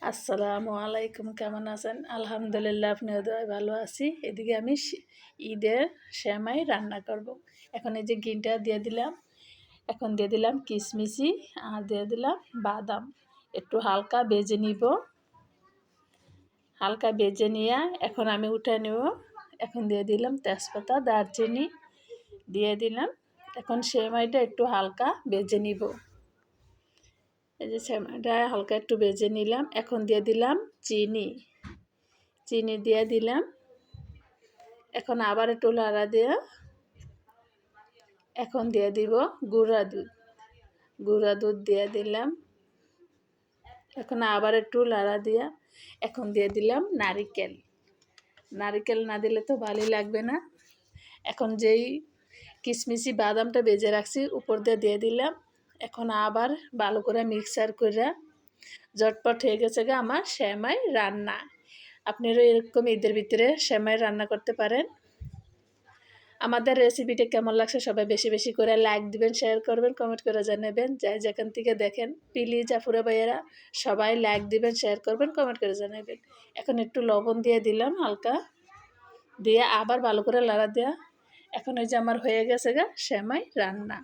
আসসালামু আলাইকুম, কেমন আছেন? আলহামদুলিল্লাহ, আপনিও দোয়ায় ভালো আছি। এদিকে আমি ঈদের সেমাই রান্না করব। এখন এই যে ঘিটা দিয়ে দিলাম, এখন দিয়ে দিলাম কিশমিশি আর দিয়ে দিলাম বাদাম। একটু হালকা ভেজে নিব, হালকা ভেজে নিয়ে এখন আমি উঠে নেব। এখন দিয়ে দিলাম তেজপাতা, দারচিনি দিয়ে দিলাম। এখন সেমাইটা একটু হালকা ভেজে নিব। এই যে সেমাইটা হালকা একটু ভেজে নিলাম। এখন দিয়ে দিলাম চিনি দিয়ে দিলাম। এখন আবার একটু লাড়া দিয়ে এখন দিয়ে দিব গুঁড়া দুধ দিয়ে দিলাম। এখন আবার একটু লাড়া দিয়ে এখন দিয়ে দিলাম নারিকেল না দিলে তো ভালোই লাগবে না। এখন যেই কিশমিশি বাদামটা ভেজে রাখছি উপর দিয়ে দিলাম। এখন আবার ভালো করে মিক্সার করে ঝটপট হয়ে গেছে আমার সেমাই রান্না। আপনারা এরকম ঈদের ভিতরে সেমাই রান্না করতে পারেন। আমাদের রেসিপিটা কেমন লাগছে সবাই বেশি বেশি করে লাইক দিবেন, শেয়ার করবেন, কমেন্ট করে জানাবেন। যাই যেখান থেকে দেখেন প্লিজ আপুরা ভাইয়েরা সবাই লাইক দিবেন, শেয়ার করবেন, কমেন্ট করে জানাবেন। এখন একটু লবণ দিয়ে দিলাম হালকা, দিয়ে আবার ভালো করে লাড়া দেওয়া। এখন ওই যে আমার হয়ে গেছে সেমাই রান্না।